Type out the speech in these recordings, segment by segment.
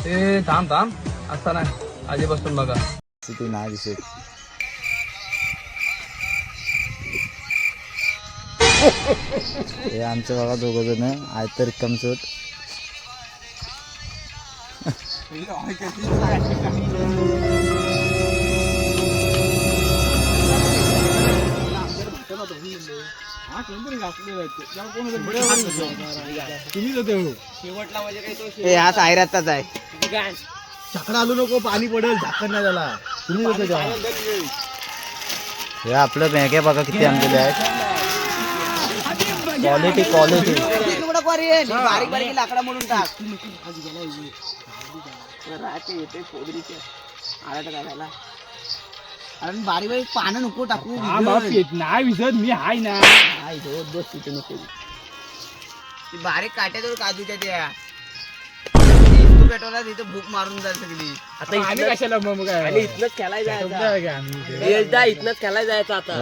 ते थांब थांब असता नाही आधी बसून बघा तिथे नाही दिसत. हे आमचं बघा दोघ जण आहेत तर कमचोट. हा सायराचाच आहे. छकडा आलो नको पाणी पडेल झाकण नाही झाला. तुम्ही होते हे आपलं मॅगे बघा किती आणलेले आहेत. क्वालिटी क्वालिटी बारीक बारीक लाकडा म्हणून टाक. अरे बारीक बारीक पानं नको टाकू. नाही विसरत मी हाय ना. बारीक काट्याजवळ काजूच्या त्या पेटवला तिथं भूक मारून जाईल सगळी. आता आम्ही कशाला मग काय इथनच खेळायला इथनच खेळायला जायचं आता.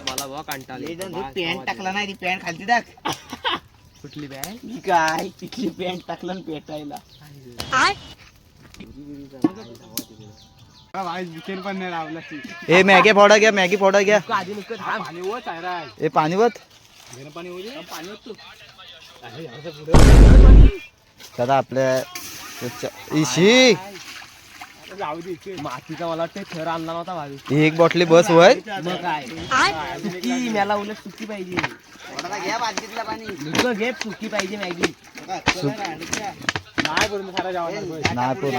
मला कंटाळा पॅन्ट टाकला नाही ती पॅन्ट खालती टाक. कुठली बॅग काय तिथली पॅन्ट टाकला पेटायला. पण नाही लावला. हे मॅगी फोडा घ्या मॅगी फोडा घ्या. आधी नुकत पाणी होत आहे हे पाणीवत पाणी होत दादा आपल्या इशी मातीचा मला वाटतं थर आणला नव्हता भावी. ही एक बॉटली बस होय. मग काय सुकी मला उलट सुकी पाहिजे. घ्या बादलीतला पाणी नुसतं घे. सुकी पाहिजे मॅगी. नाही पूर्ण सारा जेवण नाही पूर्ण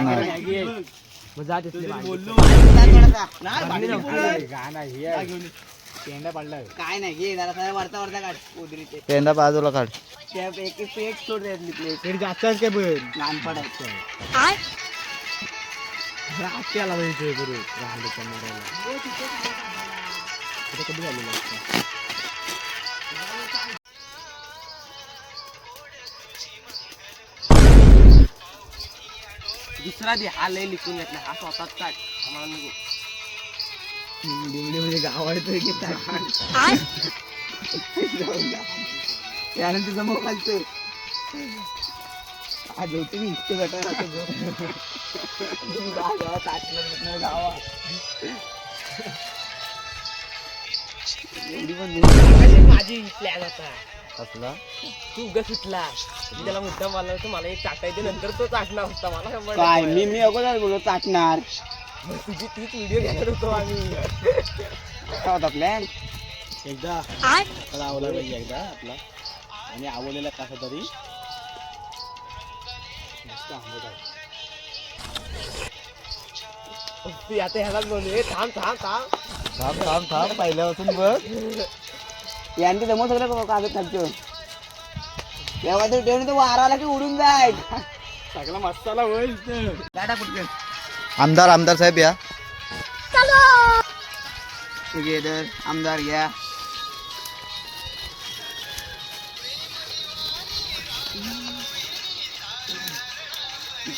पेंडा पडलाय. काय नाही घे जरा वरता वरता काढ उदरीचे. पेंडा बाजूला काढ. एक प्लेट सोड द्यायची प्लेट जास्त काय पण लहान पडायचं. आला पाहिजे राहिलं मारायला कधी झालेलं असतं. दुसरा दे. हा लय लिखून घेतला. हा स्वतःच काढ आम्हाला नको. म्हणजे गावात त्यानंतर तुझा मोबाईल आज होते मी इतके भेटायला गावात माझी प्लॅन होता. कसला तू उगा सुटला त्याला मुद्दा मला होतं मला एक चाटायचे नंतर तो चाटणार होता. मला काय मी अगोदर बोलतो चाटणार. तुझी तीच व्हिडिओ घेणार होतो आम्ही. काय होता प्लॅन एकदा आवडला पाहिजे एकदा आपला आणि आवडलेला कसा तरी आता ह्यालाच बोलू. थांब थांब थांब थांब थांब थांब पहिल्यापासून बघ. यांनी जमव सगळं कागद खालचं. तेव्हा तर ठेवून तो वारा आला की उडून जाय. सगळा मसाला होईल. टाटा कुठे आमदार आमदार साहेब या. टुगेदर आमदार या.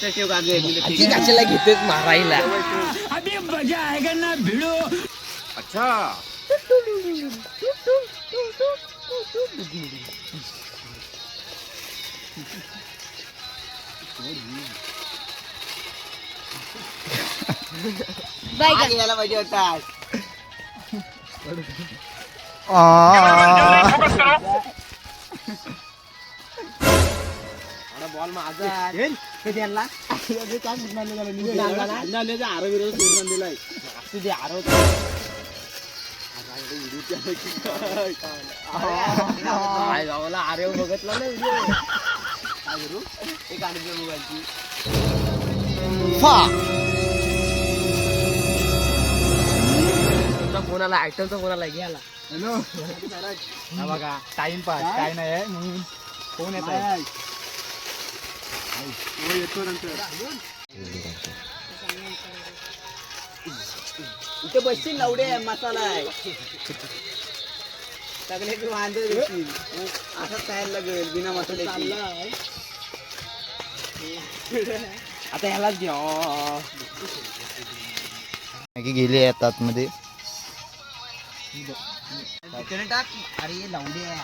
कशाला घेतेच मारायला. अभी मजा आएगा ना भिड़ो. अच्छा घ्यायला पाहिजे होता. बॉल माझा त्याला तुझे आरो गावाला आरे बघितला ना काय करू. एक आणखी मोबाईलची कोणाला आयटमचा कोणाला घ्यायला. हॅलो बघा टाइमपास काय नाही आहे म्हणून फोन येत आहे. येतो नंतर इथे बसतील लवडे मसाला आहे सगळ्याची वांदे देतील. असंच खायला लागेल बिना मसाल्याची. आता ह्यालाच घ्या. मॅगी गेली आहेत आतमध्ये. तिकडे टाक. अरे लावली आहे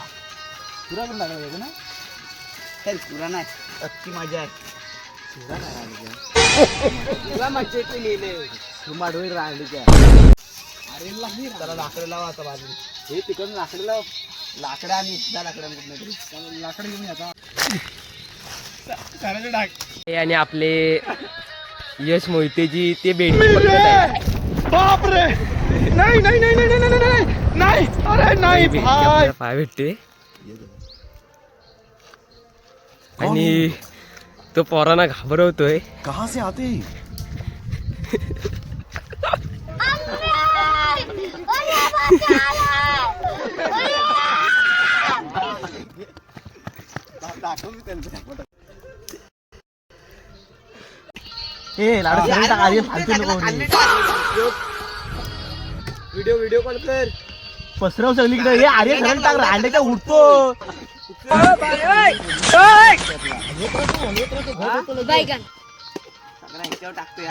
तुला पण लागला ना तर तुला नाही अक्की मजा आहे. तुला नाही राहिली तुला मजा येते लिहिले तू माडवळी राहिली त्या अरे लागली त्याला लाकडं लावा आता बाजू हे तिकडून लाकडं लाव लाकडं आणि त्या लाकडांना कुठं तरी लाकडं घेऊन आता चालायचं टाक आणि आपले यश मोहितेजी ते भेटले पकडत आहे. बापरे नाही नाही नाही नाही नाही नाही नाही अरे नाही भाई पाय भेटते आणि तो पोरांना घाबरवतोय. कहाँ से आते व्हिडिओ कॉल कर. पसरव सगळीकडे हे अरे खरं टाक रांडेचा उठतो ह्याच्यावर टाकतोय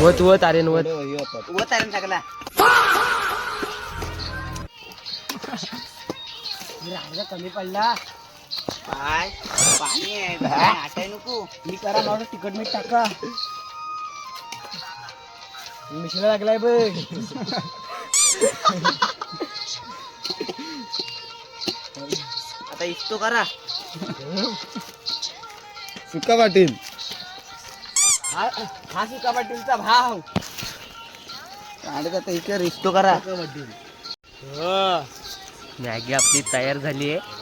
वत वत अरे वत वत अरे टाकला कमी पडला. काय पाणी आहे आटाय नको. मी करा मला तिखट मीठ टाका मिश्रा लागलाय बघ आता इस्तो करा. सुका पाटील हा सुका पाटीलचा भाव काढत आता इकडे रिस्तो करा. मॅगी आपली तयार झाली आहे.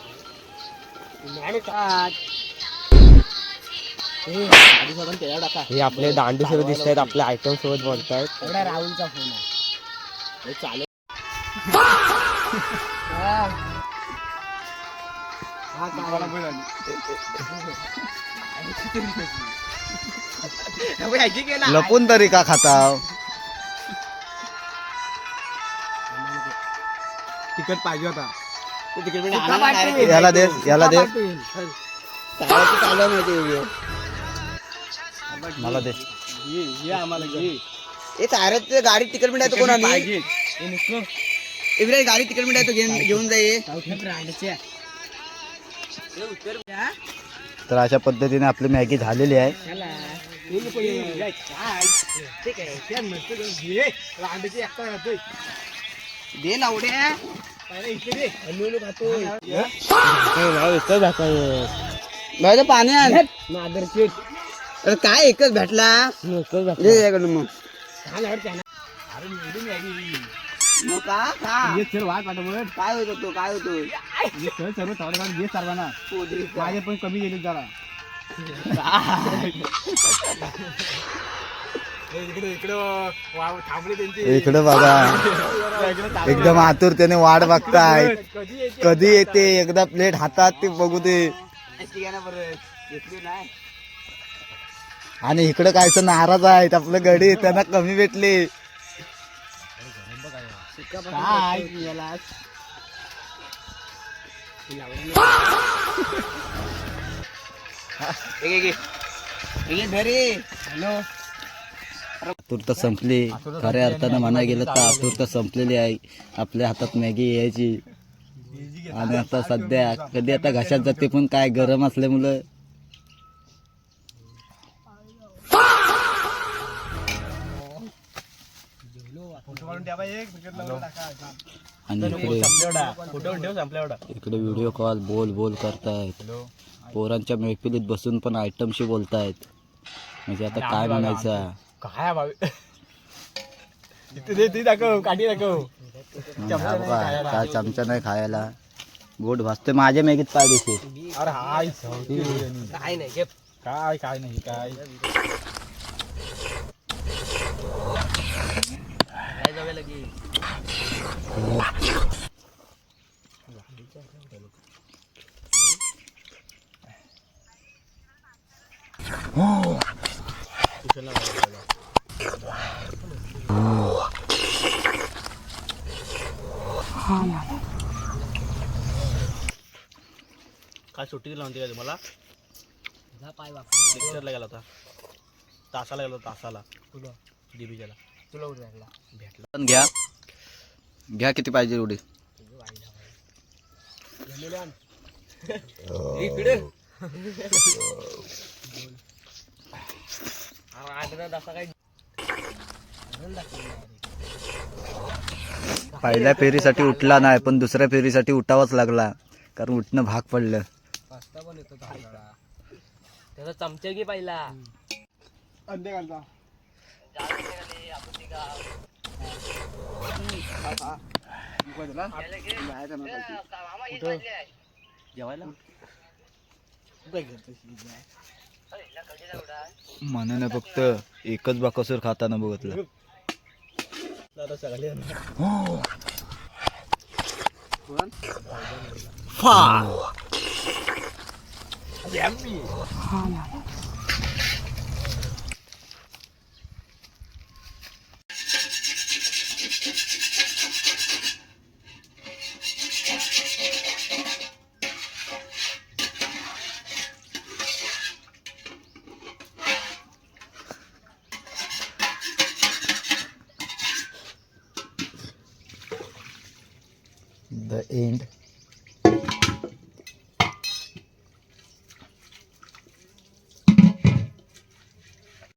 हे आपले दांडू सोबत दिसत आहेत. आपल्या आयटम सोबत बोलतायत. एवढा राहुलचा फोन आहे चालेल. लपून तरी का खाताव तिखट पाहिजे होता याला दे याला दे मला दे ये आम्हाला घे ताऱ्यात गाडी तिकड मिळायचं कोण आली पाहिजे इकडे गाडी तिकड मिळायचं घेऊन जाईल. तर अशा पद्धतीने आपली मॅगी झालेली आहे. दे लावड्या पाणी आण. अरे काय एकच भेटला मग का काय होत तो काय होतो सर्व थोडं घे सर्वांना माझे पण कमी गेले जरा इकडे बघा एकदम आतुरतेने वाट बघताय कधी येते एकदा प्लेट हातात ते बघू दे. आणि इकडे कायचं नाराज आहेत आपलं गडी त्यांना कमी भेटले. आतुरता संपली. खऱ्या अर्थानं म्हणायला गेलं तर आतुरता संपलेली आहे. आपल्या हातात मॅगी यायची आणि आता सध्या कधी आता घशात जाते पण काय गरम असल्यामुळं आणि इकडे व्हिडिओ कॉल बोल बोल करतायत. पोरांच्या मैफिलीत बसून पण आयटमशी बोलतायत. म्हणजे आता काय म्हणायचं काय दाखव काठी दाखव काय चमचा नाही खायला गोड भासते माझ्या मॅगीत पाय दिसे. अरे हाय काय नाही काय काय नाही काय जावे लगे. काय सुट्टी लावून का तुम्हाला पाय लेक्चरला गेला होता तासाला गेलो तासाला डीबीच्याला तुला उडे लागला भेटला. पण घ्या घ्या किती पाहिजे एवढी इकडे पहिल्या फेरीसाठी उठला नाही पण दुसऱ्या फेरीसाठी उठावाच लागला कारण उठणं भाग पडलं. पास्ता पण येतो त्याचा चमचा घे पहिला. अंडे घालता जेवायला मनाने फक्त एकच बाकसूर खाताना बघितलं. सगळे The end.